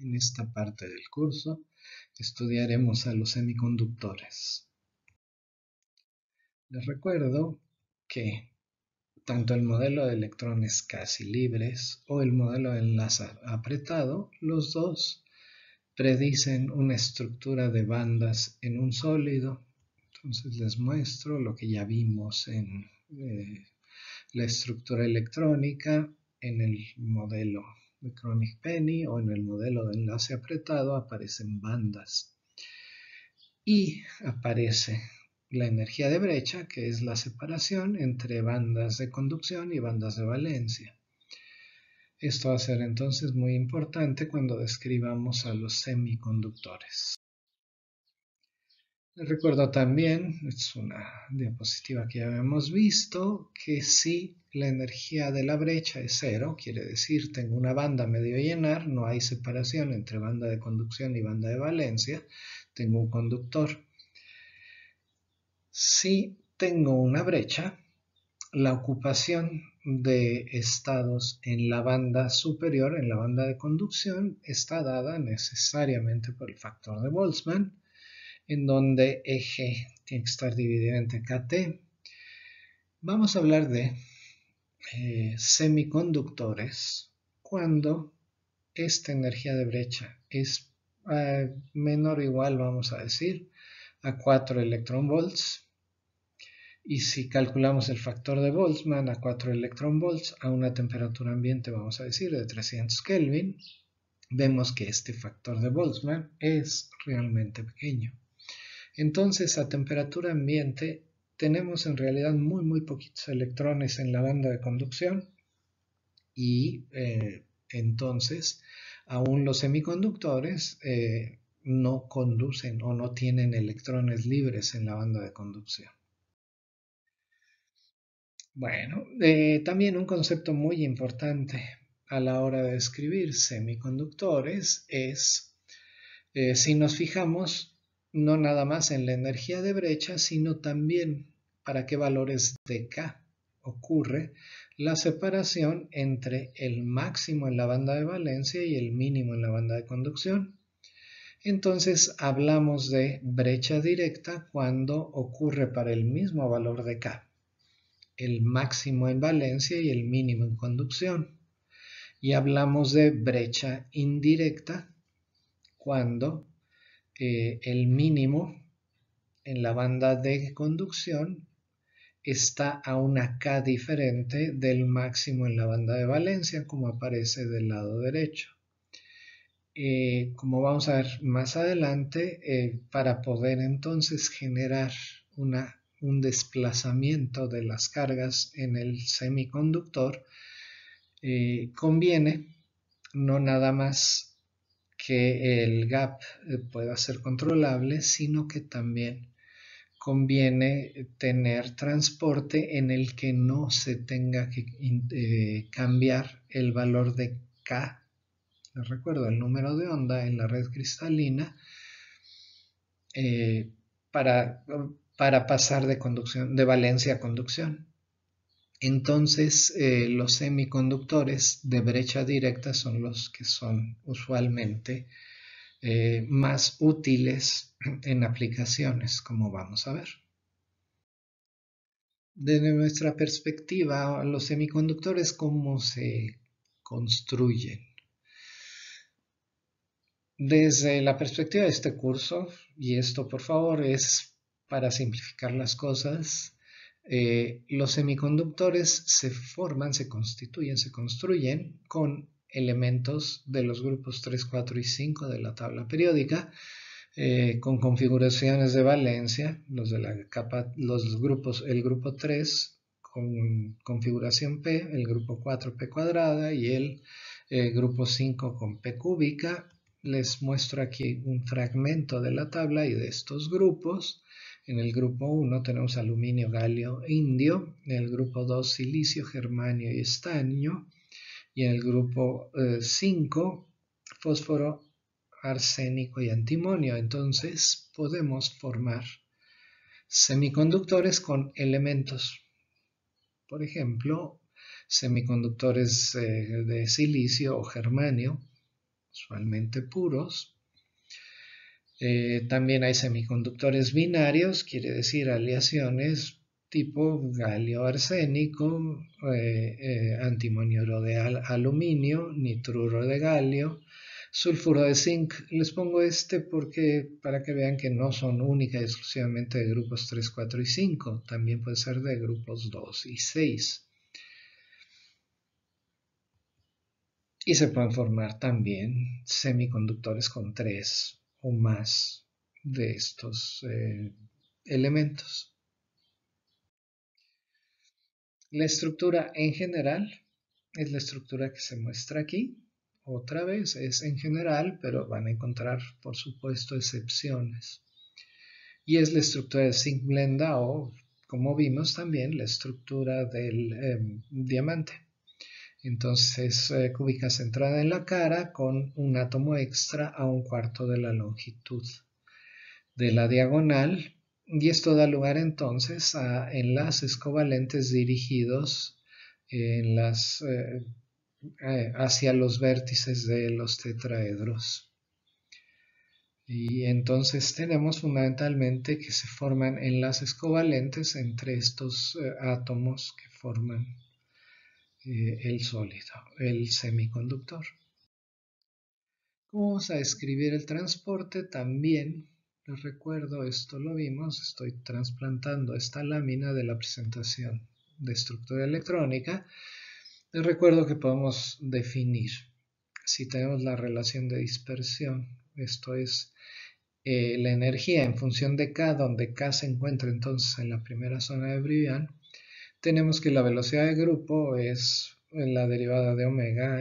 En esta parte del curso estudiaremos a los semiconductores. Les recuerdo que tanto el modelo de electrones casi libres o el modelo de enlace apretado, los dos predicen una estructura de bandas en un sólido. Entonces les muestro lo que ya vimos en la estructura electrónica en el modelo de Kronig-Penney o en el modelo de enlace apretado aparecen bandas y aparece la energía de brecha, que es la separación entre bandas de conducción y bandas de valencia. Esto va a ser entonces muy importante cuando describamos a los semiconductores. Les recuerdo también, es una diapositiva que ya habíamos visto, que si la energía de la brecha es cero, quiere decir tengo una banda medio llenar, no hay separación entre banda de conducción y banda de valencia, tengo un conductor. Si tengo una brecha, la ocupación de estados en la banda superior, en la banda de conducción, está dada necesariamente por el factor de Boltzmann, en donde eje tiene que estar dividido entre KT. Vamos a hablar de semiconductores cuando esta energía de brecha es menor o igual, vamos a decir, a 4 electronvolts. Y si calculamos el factor de Boltzmann a 4 electronvolts a una temperatura ambiente, vamos a decir, de 300 Kelvin, vemos que este factor de Boltzmann es realmente pequeño. Entonces, a temperatura ambiente tenemos en realidad muy poquitos electrones en la banda de conducción y entonces aún los semiconductores no conducen o no tienen electrones libres en la banda de conducción. Bueno, también un concepto muy importante a la hora de describir semiconductores es, si nos fijamos, no nada más en la energía de brecha, sino también para qué valores de K ocurre la separación entre el máximo en la banda de valencia y el mínimo en la banda de conducción. Entonces hablamos de brecha directa cuando ocurre para el mismo valor de K, el máximo en valencia y el mínimo en conducción. Y hablamos de brecha indirecta cuando el mínimo en la banda de conducción está a una K diferente del máximo en la banda de valencia, como aparece del lado derecho. Como vamos a ver más adelante, para poder entonces generar un desplazamiento de las cargas en el semiconductor, conviene no nada más que el gap pueda ser controlable, sino que también conviene tener transporte en el que no se tenga que cambiar el valor de K. Les recuerdo el número de onda en la red cristalina para pasar de valencia a conducción. Entonces, los semiconductores de brecha directa son los que son usualmente más útiles en aplicaciones, como vamos a ver. Desde nuestra perspectiva, los semiconductores, ¿cómo se construyen? Desde la perspectiva de este curso, y esto por favor es para simplificar las cosas, los semiconductores se forman, se construyen con elementos de los grupos 3, 4 y 5 de la tabla periódica, con configuraciones de valencia, el grupo 3 con configuración P, el grupo 4 P cuadrada y el grupo 5 con P cúbica. Les muestro aquí un fragmento de la tabla y de estos grupos. En el grupo 1 tenemos aluminio, galio, indio. En el grupo 2 silicio, germanio y estaño. Y en el grupo 5 fósforo, arsénico y antimonio. Entonces podemos formar semiconductores con elementos. Por ejemplo, semiconductores de silicio o germanio usualmente puros. También hay semiconductores binarios, quiere decir aleaciones tipo galio-arsénico, antimoniuro de aluminio, nitruro de galio, sulfuro de zinc. Les pongo este porque para que vean que no son única y exclusivamente de grupos 3, 4 y 5, también puede ser de grupos 2 y 6. Y se pueden formar también semiconductores con 3 o más de estos elementos. La estructura en general es la estructura que se muestra aquí. Otra vez es en general, pero van a encontrar, por supuesto, excepciones. Y es la estructura de zinc blenda o, como vimos también, la estructura del diamante. Entonces, cúbica centrada en la cara con un átomo extra a 1/4 de la longitud de la diagonal. Y esto da lugar entonces a enlaces covalentes dirigidos hacia los vértices de los tetraedros. Y entonces tenemos fundamentalmente que se forman enlaces covalentes entre estos átomos que forman el sólido, el semiconductor. Vamos a escribir el transporte también. Les recuerdo, esto lo vimos, estoy trasplantando esta lámina de la presentación de estructura electrónica. Les recuerdo que podemos definir si tenemos la relación de dispersión, esto es la energía en función de K, donde K se encuentra entonces en la primera zona de Brillouin. Tenemos que la velocidad de grupo es la derivada de omega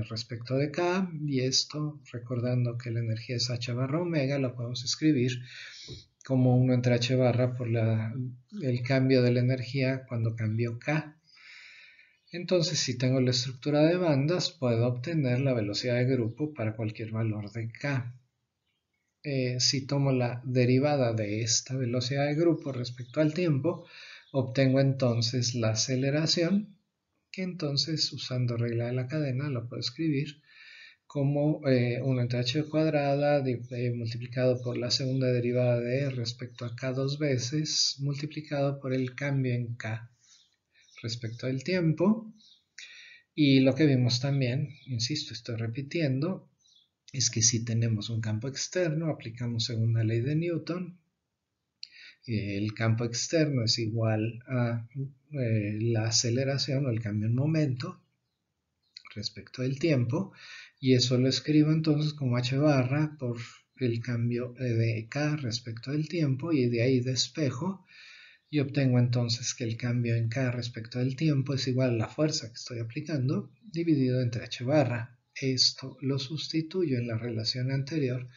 respecto de K, y esto, recordando que la energía es h barra omega, la podemos escribir como 1 entre h barra por el cambio de la energía cuando cambió K. Entonces, si tengo la estructura de bandas, puedo obtener la velocidad de grupo para cualquier valor de K. Si tomo la derivada de esta velocidad de grupo respecto al tiempo, obtengo entonces la aceleración, que entonces, usando regla de la cadena, la puedo escribir como 1 entre h cuadrada multiplicado por la segunda derivada de e respecto a k 2 veces, multiplicado por el cambio en k respecto al tiempo. Y lo que vimos también, insisto, estoy repitiendo, es que si tenemos un campo externo, aplicamos segunda ley de Newton. El campo externo es igual a la aceleración o el cambio en momento respecto del tiempo, y eso lo escribo entonces como h barra por el cambio de k respecto del tiempo, y de ahí despejo y obtengo entonces que el cambio en k respecto del tiempo es igual a la fuerza que estoy aplicando dividido entre h barra. Esto lo sustituyo en la relación anterior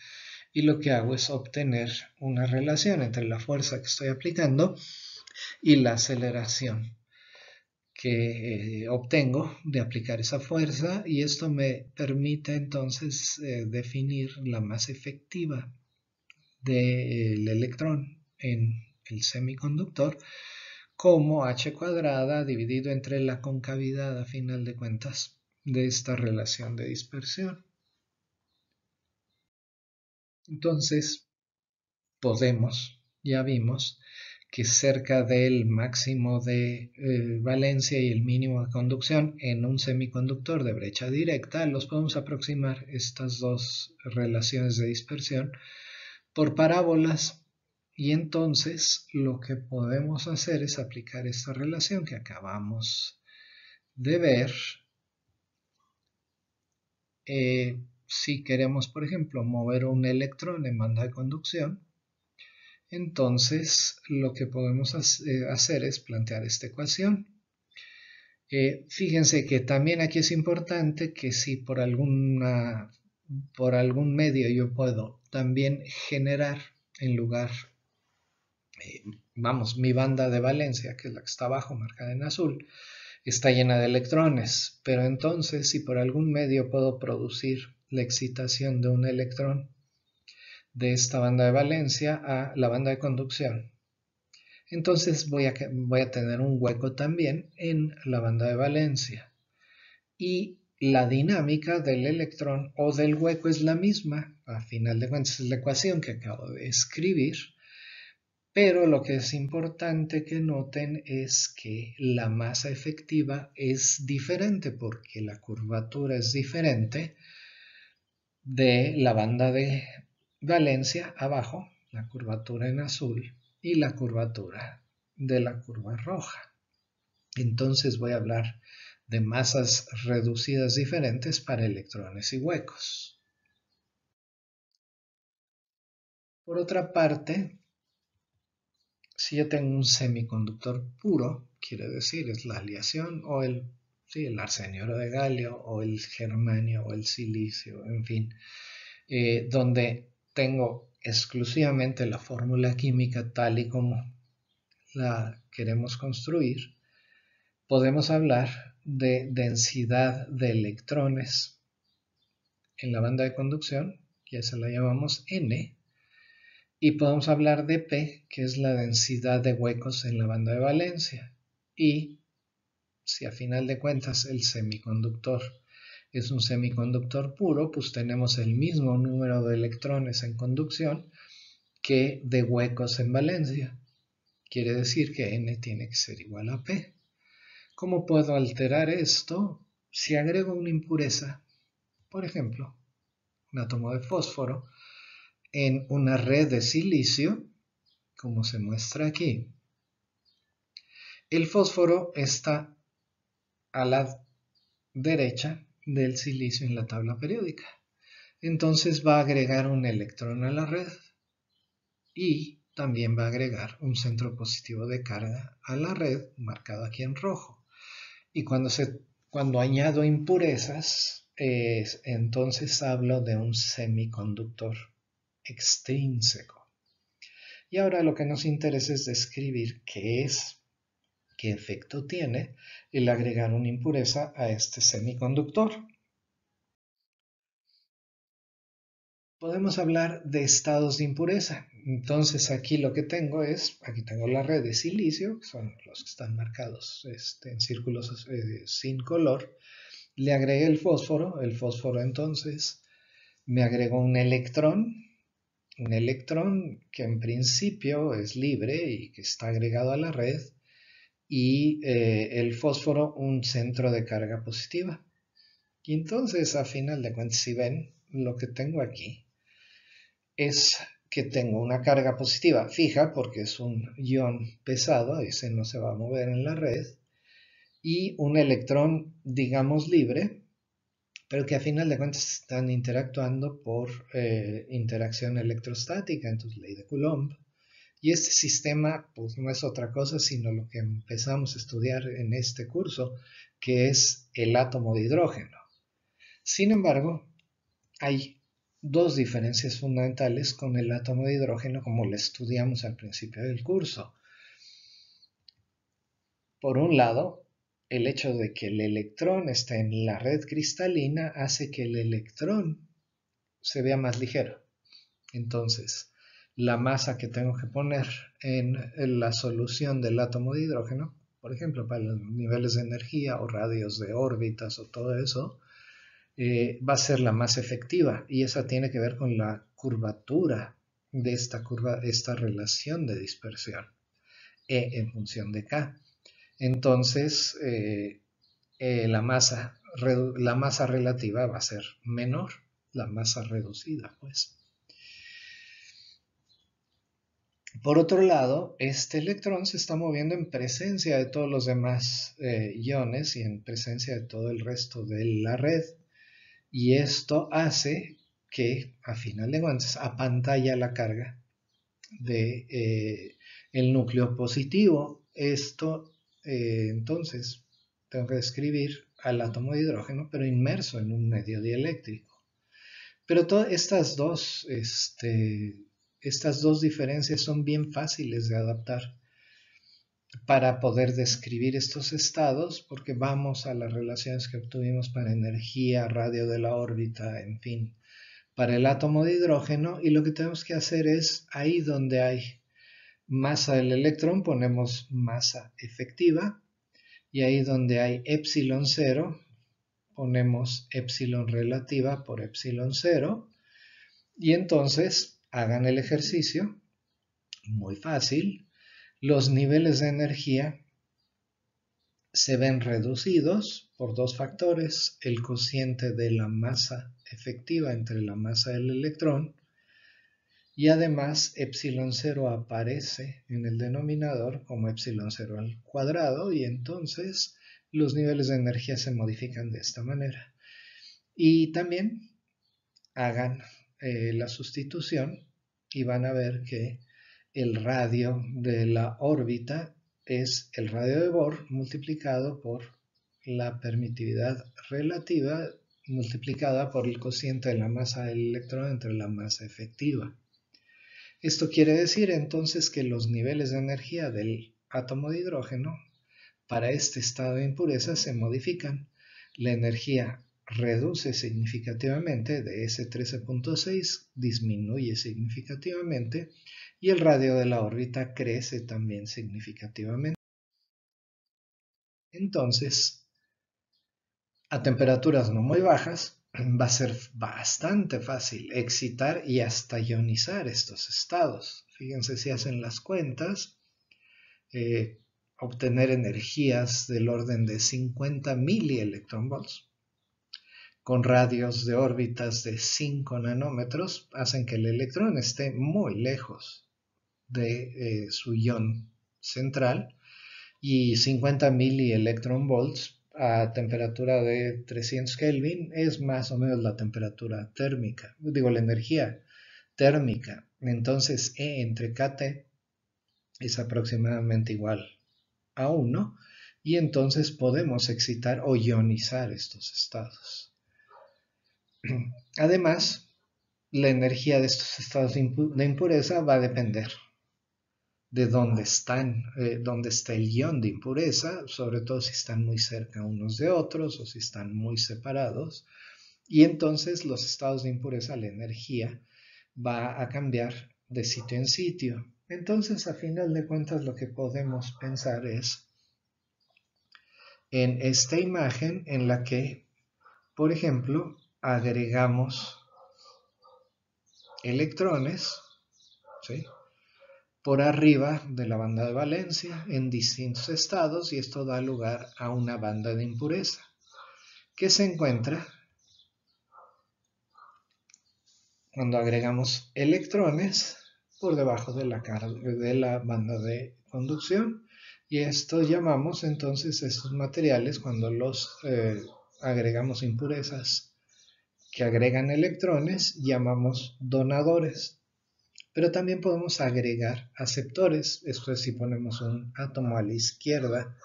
y lo que hago es obtener una relación entre la fuerza que estoy aplicando y la aceleración que obtengo de aplicar esa fuerza, y esto me permite entonces definir la masa efectiva del electrón en el semiconductor como h cuadrada dividido entre la concavidad, a final de cuentas, de esta relación de dispersión. Entonces, ya vimos que cerca del máximo de valencia y el mínimo de conducción en un semiconductor de brecha directa, los podemos aproximar estas dos relaciones de dispersión por parábolas. Y entonces lo que podemos hacer es aplicar esta relación que acabamos de ver. Si queremos, por ejemplo, mover un electrón en banda de conducción, entonces lo que podemos hacer es plantear esta ecuación. Fíjense que también aquí es importante que si por algún medio yo puedo también generar en lugar, mi banda de valencia, que es la que está abajo marcada en azul, está llena de electrones, pero entonces si por algún medio puedo producir la excitación de un electrón de esta banda de valencia a la banda de conducción, entonces voy a tener un hueco también en la banda de valencia. Y la dinámica del electrón o del hueco es la misma. A final de cuentas es la ecuación que acabo de escribir. Pero lo que es importante que noten es que la masa efectiva es diferente porque la curvatura es diferente de la banda de valencia abajo, la curvatura en azul, y la curvatura de la curva roja. Entonces voy a hablar de masas reducidas diferentes para electrones y huecos. Por otra parte, si yo tengo un semiconductor puro, quiere decir es la aleación o el arsenio de galio o el germanio o el silicio, en fin, donde tengo exclusivamente la fórmula química tal y como la queremos construir, podemos hablar de densidad de electrones en la banda de conducción, y esa la llamamos N, y podemos hablar de P, que es la densidad de huecos en la banda de valencia. Y si a final de cuentas el semiconductor es un semiconductor puro, pues tenemos el mismo número de electrones en conducción que de huecos en valencia. Quiere decir que N tiene que ser igual a P. ¿Cómo puedo alterar esto? Si agrego una impureza, por ejemplo, un átomo de fósforo, en una red de silicio, como se muestra aquí. El fósforo está a la derecha del silicio en la tabla periódica. Entonces va a agregar un electrón a la red y también va a agregar un centro positivo de carga a la red, marcado aquí en rojo. Y cuando añado impurezas, entonces hablo de un semiconductor extrínseco. Y ahora lo que nos interesa es describir qué efecto tiene el agregar una impureza a este semiconductor. Podemos hablar de estados de impureza. Entonces aquí lo que tengo aquí tengo la red de silicio, que son los que están marcados en círculos sin color. Le agregué el fósforo entonces me agregó un electrón que en principio es libre y que está agregado a la red, y el fósforo un centro de carga positiva. Y entonces, a final de cuentas, si ven, lo que tengo aquí es que tengo una carga positiva fija, porque es un ion pesado, ese no se va a mover en la red, y un electrón, digamos, libre, pero que a final de cuentas están interactuando por interacción electrostática, entonces ley de Coulomb. Y este sistema pues no es otra cosa sino lo que empezamos a estudiar en este curso, que es el átomo de hidrógeno. Sin embargo, hay dos diferencias fundamentales con el átomo de hidrógeno como lo estudiamos al principio del curso. Por un lado, el hecho de que el electrón esté en la red cristalina hace que el electrón se vea más ligero. Entonces, la masa que tengo que poner en la solución del átomo de hidrógeno, por ejemplo, para los niveles de energía o radios de órbitas o todo eso, va a ser la más efectiva, y esa tiene que ver con la curvatura de esta curva, esta relación de dispersión, E en función de K. Entonces, la masa relativa va a ser menor, la masa reducida, pues. Por otro lado, este electrón se está moviendo en presencia de todos los demás iones y en presencia de todo el resto de la red. Y esto hace que, a final de cuentas, apantalla la carga de el núcleo positivo. Esto, entonces, tengo que describir al átomo de hidrógeno, pero inmerso en un medio dieléctrico. Pero todas estas dos diferencias son bien fáciles de adaptar para poder describir estos estados, porque vamos a las relaciones que obtuvimos para energía, radio de la órbita, en fin, para el átomo de hidrógeno, y lo que tenemos que hacer es, ahí donde hay masa del electrón, ponemos masa efectiva, y ahí donde hay epsilon 0, ponemos epsilon relativa por epsilon 0 y entonces hagan el ejercicio, muy fácil, los niveles de energía se ven reducidos por dos factores, el cociente de la masa efectiva entre la masa del electrón y además epsilon 0 aparece en el denominador como epsilon 0 al cuadrado y entonces los niveles de energía se modifican de esta manera. Y también hagan la sustitución y van a ver que el radio de la órbita es el radio de Bohr multiplicado por la permitividad relativa multiplicada por el cociente de la masa del electrón entre la masa efectiva. Esto quiere decir entonces que los niveles de energía del átomo de hidrógeno para este estado de impureza se modifican. La energía reduce significativamente de ese 13.6, disminuye significativamente y el radio de la órbita crece también significativamente. Entonces, a temperaturas no muy bajas, va a ser bastante fácil excitar y hasta ionizar estos estados. Fíjense si hacen las cuentas, obtener energías del orden de 50 milielectronvolts con radios de órbitas de 5 nanómetros hacen que el electrón esté muy lejos de su ion central y 50 milielectronvolts a temperatura de 300 Kelvin es más o menos la temperatura térmica, digo la energía térmica. Entonces E entre KT es aproximadamente igual a 1 y entonces podemos excitar o ionizar estos estados. Además, la energía de estos estados de impureza va a depender de dónde está el ion de impureza, sobre todo si están muy cerca unos de otros o si están muy separados. Y entonces los estados de impureza, la energía, va a cambiar de sitio en sitio. Entonces, a final de cuentas, lo que podemos pensar es en esta imagen en la que, por ejemplo, agregamos electrones, ¿sí?, por arriba de la banda de valencia en distintos estados y esto da lugar a una banda de impureza que se encuentra cuando agregamos electrones por debajo de la banda de conducción y esto llamamos entonces estos materiales cuando los agregamos impurezas que agregan electrones llamamos donadores. Pero también podemos agregar aceptores, esto es si ponemos un átomo a la izquierda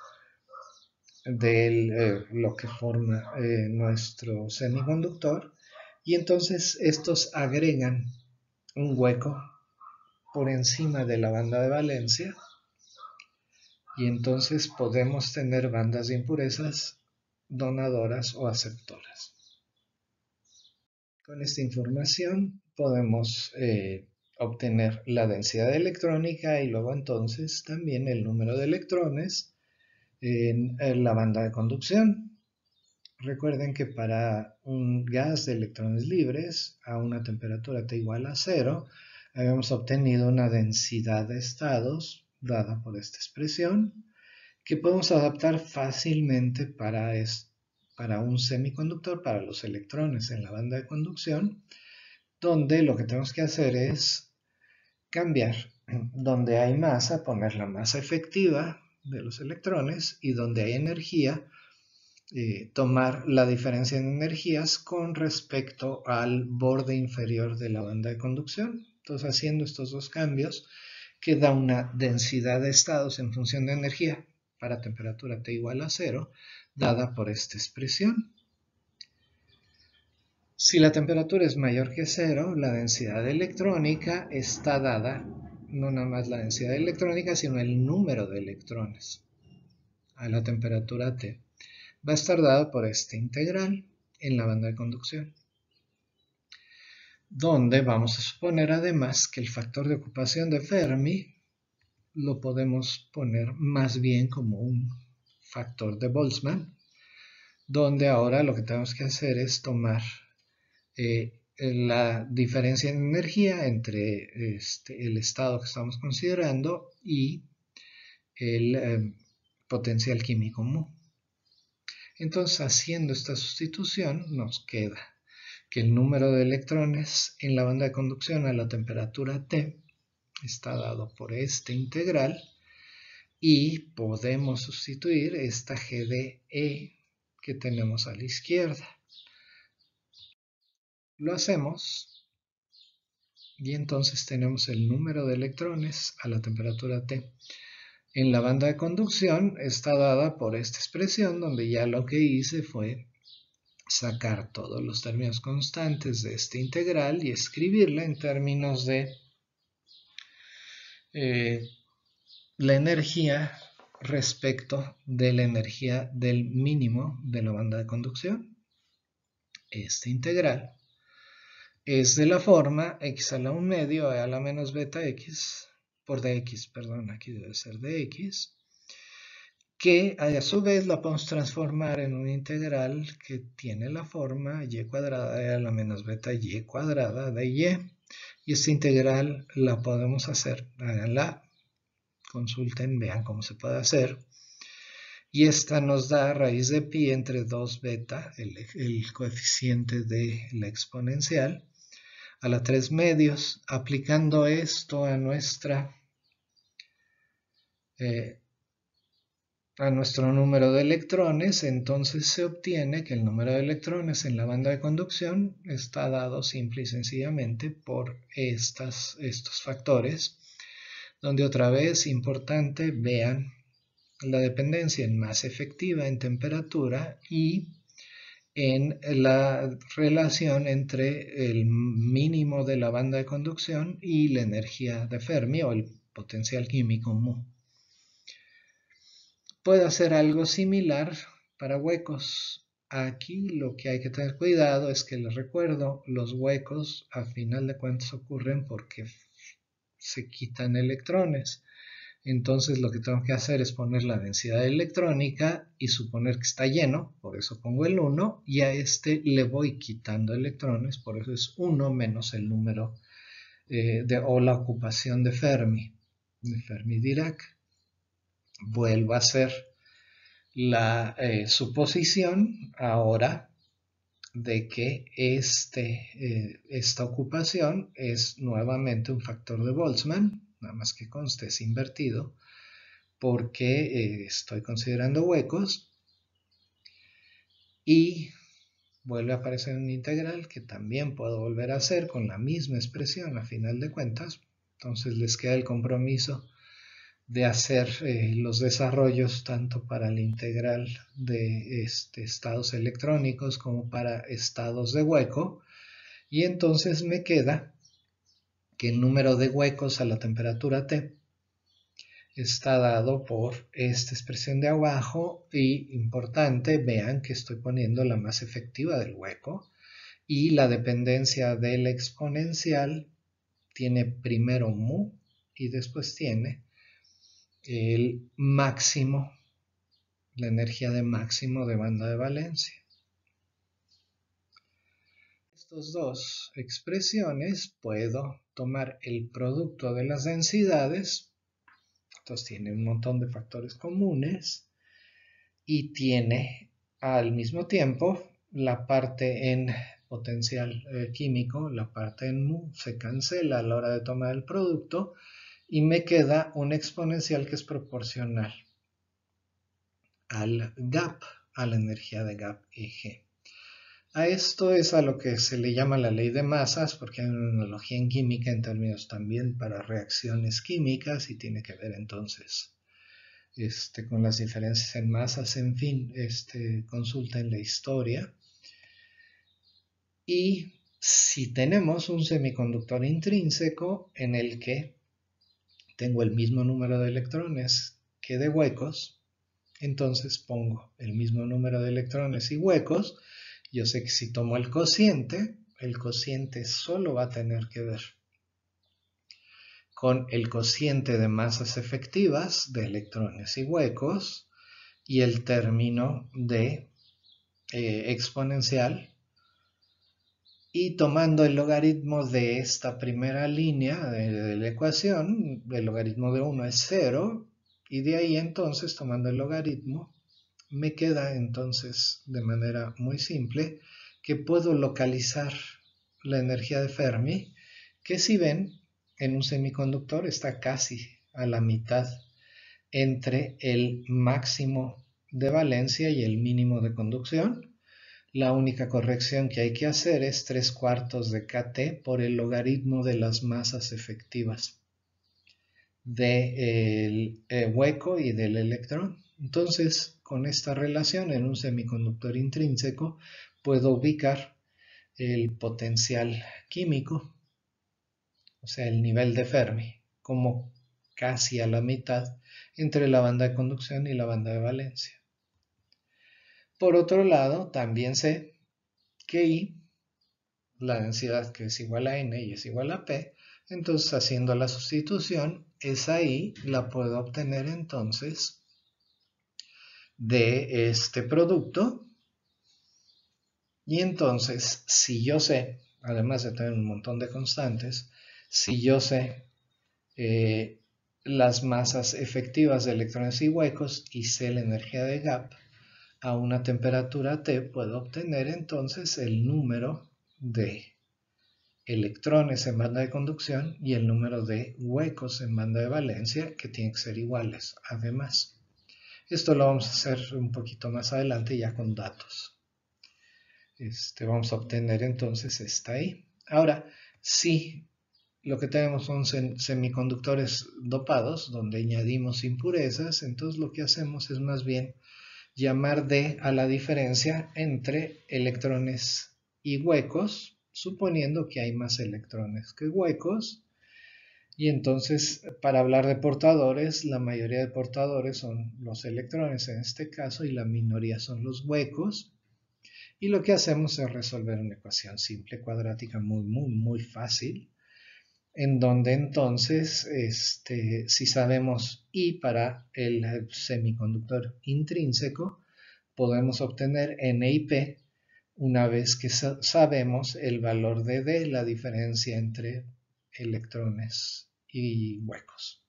de lo que forma nuestro semiconductor y entonces estos agregan un hueco por encima de la banda de valencia y entonces podemos tener bandas de impurezas donadoras o aceptoras. Con esta información podemos obtener la densidad electrónica y luego entonces también el número de electrones en la banda de conducción. Recuerden que para un gas de electrones libres a una temperatura T igual a 0, habíamos obtenido una densidad de estados dada por esta expresión que podemos adaptar fácilmente para un semiconductor, para los electrones en la banda de conducción, donde lo que tenemos que hacer es cambiar donde hay masa, poner la masa efectiva de los electrones y donde hay energía, tomar la diferencia en energías con respecto al borde inferior de la banda de conducción. Entonces, haciendo estos dos cambios, queda una densidad de estados en función de energía para temperatura T igual a 0, dada por esta expresión. Si la temperatura es mayor que 0, la densidad electrónica está dada, no nada más la densidad electrónica, sino el número de electrones a la temperatura T. Va a estar dado por esta integral en la banda de conducción, donde vamos a suponer además que el factor de ocupación de Fermi lo podemos poner más bien como un factor de Boltzmann, donde ahora lo que tenemos que hacer es tomar la diferencia en energía entre el estado que estamos considerando y el potencial químico mu. Entonces, haciendo esta sustitución, nos queda que el número de electrones en la banda de conducción a la temperatura T está dado por este integral y podemos sustituir esta G de E que tenemos a la izquierda. Lo hacemos y entonces tenemos el número de electrones a la temperatura T en la banda de conducción está dada por esta expresión, donde ya lo que hice fue sacar todos los términos constantes de este integral y escribirla en términos de la energía respecto de la energía del mínimo de la banda de conducción. Este integral es de la forma x a la 1 medio a la menos beta x por dx, perdón, aquí debe ser dx, que a su vez la podemos transformar en un integral que tiene la forma y cuadrada a la menos beta y cuadrada de y. Y esta integral la podemos hacer, háganla, consulten, vean cómo se puede hacer. Y esta nos da raíz de pi entre 2 beta, el coeficiente de la exponencial, a la 3 medios. Aplicando esto a nuestro número de electrones, entonces se obtiene que el número de electrones en la banda de conducción está dado simple y sencillamente por estos factores, donde otra vez, importante, vean la dependencia en masa efectiva en temperatura y en la relación entre el mínimo de la banda de conducción y la energía de Fermi o el potencial químico mu. Puedo hacer algo similar para huecos. Aquí lo que hay que tener cuidado es que les recuerdo, los huecos a final de cuentas ocurren porque se quitan electrones. Entonces lo que tengo que hacer es poner la densidad electrónica y suponer que está lleno, por eso pongo el 1, y a este le voy quitando electrones, por eso es 1 menos el número o la ocupación de Fermi-Dirac. Vuelvo a hacer la suposición ahora de que esta ocupación es nuevamente un factor de Boltzmann, nada más que conste es invertido, porque estoy considerando huecos, y vuelve a aparecer un integral que también puedo volver a hacer con la misma expresión a final de cuentas. Entonces les queda el compromiso de hacer los desarrollos tanto para el integral de estados electrónicos como para estados de hueco, y entonces me queda que el número de huecos a la temperatura T está dado por esta expresión de abajo, y importante, vean que estoy poniendo la masa efectiva del hueco y la dependencia del exponencial tiene primero mu y después tiene el máximo, la energía de máximo de banda de valencia. Estas dos expresiones puedo tomar el producto de las densidades, entonces tiene un montón de factores comunes y tiene al mismo tiempo la parte en potencial químico, la parte en mu se cancela a la hora de tomar el producto y me queda un exponencial que es proporcional al gap, a la energía de gap Eg. A esto es a lo que se le llama la ley de masas, porque hay una analogía en química en términos también para reacciones químicas y tiene que ver entonces con las diferencias en masas. En fin, consulten la historia. Y si tenemos un semiconductor intrínseco en el que tengo el mismo número de electrones que de huecos, entonces pongo el mismo número de electrones y huecos. Yo sé que si tomo el cociente solo va a tener que ver con el cociente de masas efectivas de electrones y huecos y el término de exponencial, y tomando el logaritmo de esta primera línea de la ecuación, el logaritmo de 1 es 0, y de ahí entonces tomando el logaritmo, me queda entonces de manera muy simple que puedo localizar la energía de Fermi, que si ven en un semiconductor está casi a la mitad entre el máximo de valencia y el mínimo de conducción. La única corrección que hay que hacer es 3/4 de kT por el logaritmo de las masas efectivas del hueco y del electrón. Entonces, con esta relación en un semiconductor intrínseco, puedo ubicar el potencial químico, o sea, el nivel de Fermi, como casi a la mitad entre la banda de conducción y la banda de valencia. Por otro lado, también sé que I, la densidad que es igual a N y es igual a P, entonces haciendo la sustitución, esa I la puedo obtener entonces de este producto. Y entonces, si yo sé, además de tener un montón de constantes, si yo sé las masas efectivas de electrones y huecos y sé la energía de gap a una temperatura T, puedo obtener entonces el número de electrones en banda de conducción y el número de huecos en banda de valencia, que tienen que ser iguales además. Esto lo vamos a hacer un poquito más adelante ya con datos. Vamos a obtener entonces esta ahí. Ahora, si lo que tenemos son semiconductores dopados, donde añadimos impurezas, entonces lo que hacemos es más bien llamar D a la diferencia entre electrones y huecos, suponiendo que hay más electrones que huecos. Y entonces, para hablar de portadores, la mayoría de portadores son los electrones en este caso y la minoría son los huecos. Y lo que hacemos es resolver una ecuación simple cuadrática muy fácil, en donde entonces, si sabemos I para el semiconductor intrínseco, podemos obtener N y P una vez que sabemos el valor de D, la diferencia entre electrones y huecos.